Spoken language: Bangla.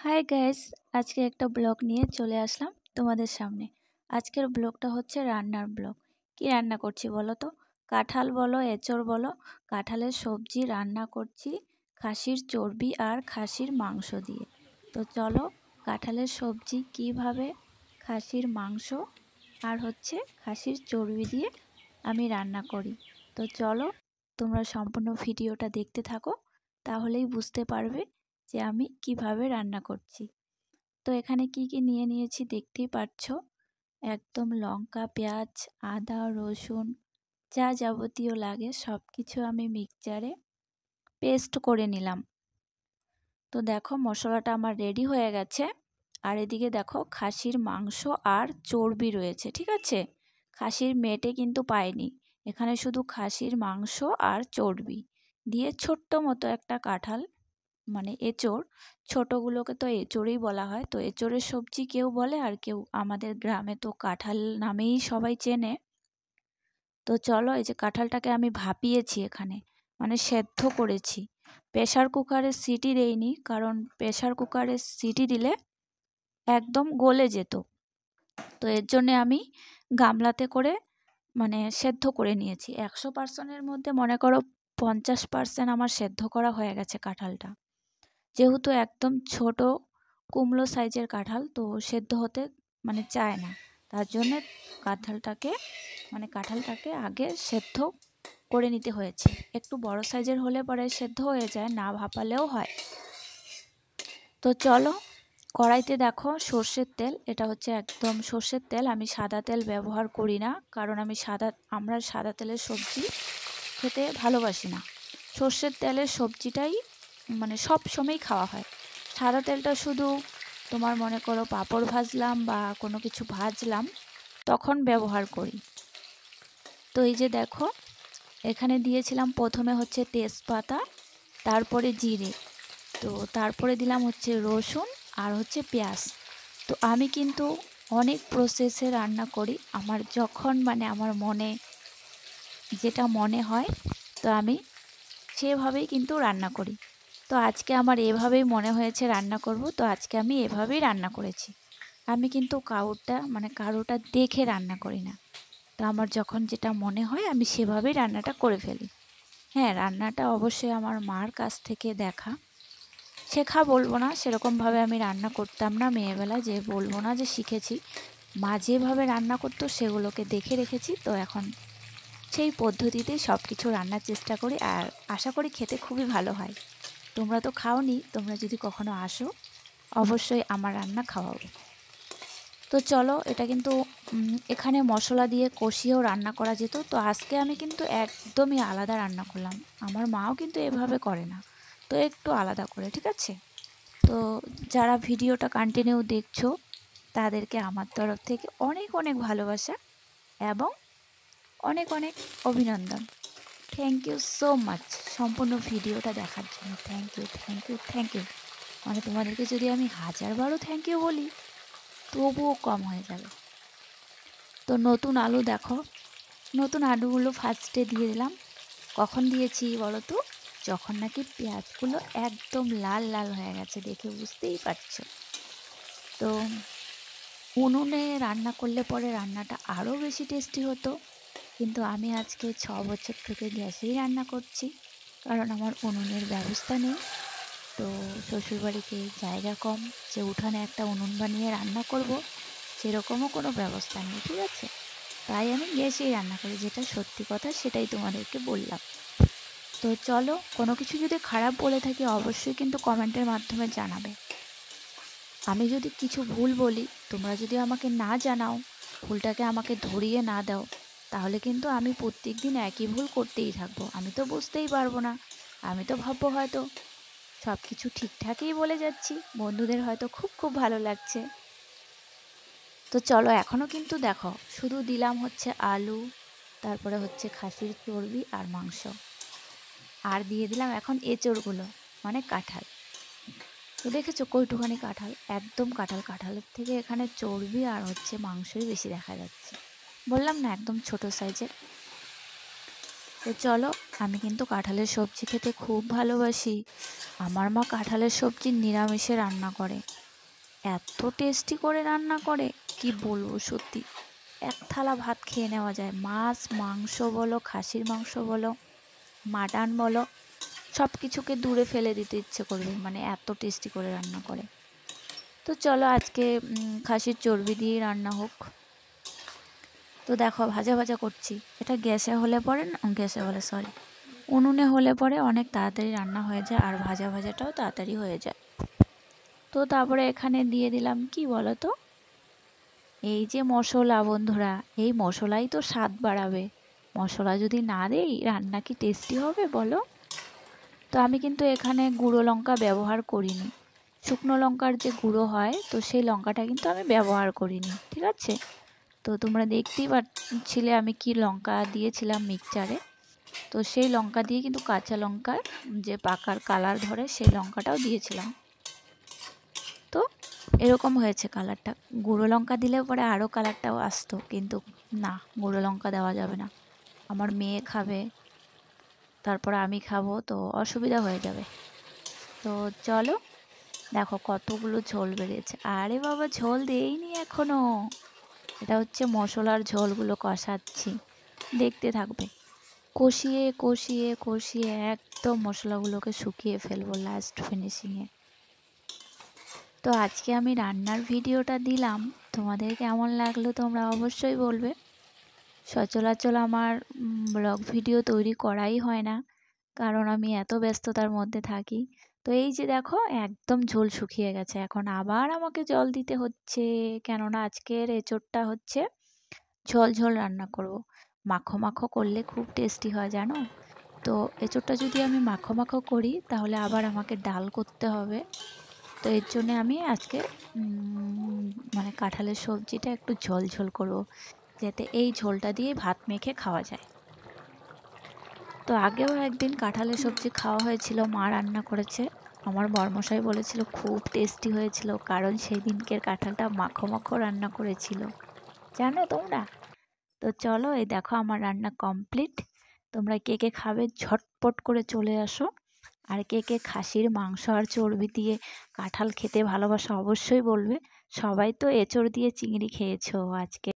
হাই গাইস, আজকে একটা ব্লগ নিয়ে চলে আসলাম তোমাদের সামনে। আজকের ব্লগটা হচ্ছে রান্নার ব্লগ। কি রান্না করছি বলো তো? কাঁঠাল বলো, এঁচড় বলো, কাঁঠালের সবজি রান্না করছি খাসির চর্বি আর খাসির মাংস দিয়ে। তো চলো, কাঁঠালের সবজি কিভাবে খাসির মাংস আর হচ্ছে খাসির চর্বি দিয়ে আমি রান্না করি। তো চলো, তোমরা সম্পূর্ণ ভিডিওটা দেখতে থাকো, তাহলেই বুঝতে পারবে যে আমি কিভাবে রান্না করছি। তো এখানে কি কি নিয়ে নিয়েছি দেখতেই পাচ্ছ। একদম লঙ্কা, পেঁয়াজ, আদা, রসুন, যা যাবতীয় লাগে সব কিছু আমি মিক্সচারে পেস্ট করে নিলাম। তো দেখো মশলাটা আমার রেডি হয়ে গেছে। আর এদিকে দেখো খাসির মাংস আর চর্বি রয়েছে, ঠিক আছে? খাসির মেটে কিন্তু পাইনি, এখানে শুধু খাসির মাংস আর চর্বি দিয়ে ছোট্ট মতো একটা কাঁঠাল, মানে এঁচড়, ছোটোগুলোকে তো এঁচড়ই বলা হয়। তো এঁচড়ের সবজি কেউ বলে, আর কেউ আমাদের গ্রামে তো কাঁঠাল নামেই সবাই চেনে। তো চলো, এই যে কাঁঠালটাকে আমি ভাপিয়েছি এখানে, মানে সেদ্ধ করেছি। প্রেশার কুকারে সিটি দেইনি, কারণ প্রেশার কুকারে সিটি দিলে একদম গলে যেত। তো এর জন্যে আমি গামলাতে করে মানে সেদ্ধ করে নিয়েছি। 100%-এর মধ্যে মনে করো 50% আমার সেদ্ধ করা হয়ে গেছে কাঁঠালটা। যেহেতু একদম ছোট কুমড়ো সাইজের কাঁঠাল, তো সেদ্ধ হতে মানে চায় না, তার জন্যে কাঁঠালটাকে আগে সেদ্ধ করে নিতে হয়েছে। একটু বড় সাইজের হলে পরে সেদ্ধ হয়ে যায়, না ভাপালেও হয়। তো চলো, কড়াইতে দেখো সর্ষের তেল, এটা হচ্ছে একদম সর্ষের তেল, আমি সাদা তেল ব্যবহার করি না, কারণ আমরা সাদা তেলের সবজি খেতে ভালোবাসি না। সর্ষের তেলের সবজিটাই মানে সব সময়ই খাওয়া হয়। সাদা তেলটা শুধু তোমার মনে করো পাঁপড় ভাজলাম বা কোনো কিছু ভাজলাম তখন ব্যবহার করি। তো এই যে দেখো, এখানে দিয়েছিলাম প্রথমে হচ্ছে তেজপাতা, তারপরে জিরে, তো তারপরে দিলাম হচ্ছে রসুন আর হচ্ছে পেঁয়াজ। তো আমি কিন্তু অনেক প্রসেসে রান্না করি, আমার যখন মানে আমার মনে যেটা মনে হয়, তো আমি সেভাবেই কিন্তু রান্না করি। তো আজকে আমার এভাবেই মনে হয়েছে রান্না করব, তো আজকে আমি এভাবেই রান্না করেছি। আমি কিন্তু কারোটা দেখে রান্না করি না। তো আমার যখন যেটা মনে হয় আমি সেভাবেই রান্নাটা করে ফেলি। হ্যাঁ, রান্নাটা অবশ্যই আমার মার কাছ থেকে দেখা, শেখা বলবো না, সেরকমভাবে আমি রান্না করতাম না মেয়েবেলা, যে বলবো না যে শিখেছি। মা যেভাবে রান্না করতো সেগুলোকে দেখে রেখেছি, তো এখন সেই পদ্ধতিতেই সব কিছু রান্নার চেষ্টা করি, আর আশা করি খেতে খুবই ভালো হয়। তোমরা তো খাওনি, তোমরা যদি কখনো আসো অবশ্যই আমার রান্না খাওয়াবো। তো চলো, এটা কিন্তু এখানে মশলা দিয়ে কষিয়েও রান্না করা যেত, তো আজকে আমি কিন্তু একদমই আলাদা রান্না করলাম। আমার মাও কিন্তু এভাবে করে না, তো একটু আলাদা করে, ঠিক আছে? তো যারা ভিডিওটা কন্টিনিউ দেখছো তাদেরকে আমার তরফ থেকে অনেক অনেক ভালোবাসা এবং অনেক অনেক অভিনন্দন। থ্যাংক ইউ সো মাচ সম্পূর্ণ ভিডিওটা দেখার জন্য। Thank you, thank you, thank you. মানে তোমাদেরকে যদি আমি 1000বারও থ্যাংক ইউ বলি তবুও কম হয়ে যাবে। তো নতুন আলু দেখো, নতুন আলুগুলো ফার্স্টে দিয়ে দিলাম। কখন দিয়েছি বলো তো? যখন নাকি পেঁয়াজগুলো একদম লাল লাল হয়ে গেছে, দেখে বুঝতেই পারছো। তো উনুনে রান্না করলে পরে রান্নাটা আরও বেশি টেস্টি হতো, কিন্তু আমি আজকে 6 বছর থেকে গ্যাসেই রান্না করছি, কারণ আমার উনুনের ব্যবস্থা নেই। তো শ্বশুরবাড়িতে জায়গা কম যে উঠানে একটা উনুন বানিয়ে রান্না করব, সেরকমও কোনো ব্যবস্থা নেই, ঠিক আছে? তাই আমি গ্যাসেই রান্না করি, যেটা সত্যি কথা সেটাই তোমাদেরকে বললাম। তো চলো, কোনো কিছু যদি খারাপ বলে থাকি অবশ্যই কিন্তু কমেন্টের মাধ্যমে জানাবে। আমি যদি কিছু ভুল বলি, তোমরা যদি আমাকে না জানাও, ভুলটাকে আমাকে ধরিয়ে না দাও, তাহলে কিন্তু আমি প্রত্যেক দিন একই ভুল করতেই থাকবো। আমি তো বুঝতেই পারবো না, আমি তো ভাববো হয়তো সব কিছু ঠিকঠাকই বলে যাচ্ছি, বন্ধুদের হয়তো খুব খুব ভালো লাগছে। তো চলো, এখনও কিন্তু দেখো শুধু দিলাম হচ্ছে আলু, তারপরে হচ্ছে খাসির চর্বি আর মাংস, আর দিয়ে দিলাম এখন এঁচড়গুলো, মানে কাঁঠাল। তো দেখেছো কইটুখানি কাঁঠাল, একদম কাঁঠালের থেকে এখানে চর্বি আর হচ্ছে মাংসই বেশি দেখা যাচ্ছে। বললাম না একদম ছোট সাইজের। তো চলো, আমি কিন্তু কাঁঠালের সবজি খেতে খুব ভালোবাসি। আমার মা কাঁঠালের সবজি নিরামিষে রান্না করে, এত টেস্টি করে রান্না করে কি বলবো, সত্যি এক থালা ভাত খেয়ে নেওয়া যায়। মাছ মাংস বলো, খাসির মাংস বলো, মাটন বলো, সব কিছুকে দূরে ফেলে দিতে ইচ্ছে করবে, মানে এত টেস্টি করে রান্না করে। তো চলো আজকে খাসির চর্বি দিয়েই রান্না হোক। তো দেখো ভাজা ভাজা করছি। এটা গ্যাসে হলে পরে গ্যাসে বলে সরি, উনুনে হলে পরে অনেক তাড়াতাড়ি রান্না হয়ে যায় আর ভাজা ভাজাটাও তাড়াতাড়ি হয়ে যায়। তো তারপরে এখানে দিয়ে দিলাম কি বলো তো, এই যে মশলা বন্ধুরা, এই মশলাই তো স্বাদ বাড়াবে। মশলা যদি না দেই রান্না কি টেস্টি হবে বলো? তো আমি কিন্তু এখানে গুঁড়ো লঙ্কা ব্যবহার করিনি, শুকনো লঙ্কার যে গুঁড়ো হয় তো সেই লঙ্কাটা কিন্তু আমি ব্যবহার করিনি, ঠিক আছে? তো তোমরা দেখতেই পাচ্ছিলে আমি কি লঙ্কা দিয়েছিলাম মিক্সচারে। তো সেই লঙ্কা দিয়ে কিন্তু কাঁচা লঙ্কার যে পাকার কালার ধরে সেই লঙ্কাটাও দিয়েছিলাম। তো এরকম হয়েছে কালারটা। গুঁড়ো লঙ্কা দিলে পরে আরও কালারটাও আসতো, কিন্তু না, গুঁড়ো লঙ্কা দেওয়া যাবে না। আমার মেয়ে খাবে, তারপর আমি খাবো, তো অসুবিধা হয়ে যাবে। তো চলো, দেখো কতগুলো ঝোল বেরিয়েছে। আরে বাবা, ঝোল দেইনি এখনো, এটা হচ্ছে মশলার ঝোলগুলো কষাচ্ছি, দেখতে থাকবে। কষিয়ে কষিয়ে কষিয়ে একদম মশলাগুলোকে শুকিয়ে ফেলবো লাস্ট ফিনিশিংয়ে। তো আজকে আমি রান্নার ভিডিওটা দিলাম, তোমাদের কেমন লাগলো তোমরা অবশ্যই বলবে। সচরাচর আমার ব্লগ ভিডিও তৈরি করাই হয় না, কারণ আমি এত ব্যস্ততার মধ্যে থাকি। তো এই যে দেখো একদম ঝোল শুকিয়ে গেছে, এখন আবার আমাকে জল দিতে হচ্ছে, কেননা আজকের এঁচোড়টা হচ্ছে ঝোল ঝোল রান্না করব। মাখো মাখো করলে খুব টেস্টি হয় জানো। তো এঁচোড়টা যদি আমি মাখো মাখো করি তাহলে আবার আমাকে ডাল করতে হবে। তো এর জন্যে আমি আজকে মানে কাঁঠালের সবজিটা একটু ঝোল ঝোল করব, যাতে এই ঝোলটা দিয়ে ভাত মেখে খাওয়া যায়। তো আগেও একদিন কাঁঠালের সবজি খাওয়া হয়েছিল, মা রান্না করেছে, আমার বরমশাই বলেছিল খুব টেস্টি হয়েছিল, কারণ সেই দিনকের কাঁঠালটা মাখো মাখো রান্না করেছিল, জানো তোমরা। তো চলো, এই দেখো আমার রান্না কমপ্লিট। তোমরা কে কে খাবে ঝটপট করে চলে আসো। আর কে কে খাসির মাংস আর চর্বি দিয়ে কাঁঠাল খেতে ভালোবাসো অবশ্যই বলবে। সবাই তো এঁচোড় দিয়ে চিংড়ি খেয়েছো আজকে।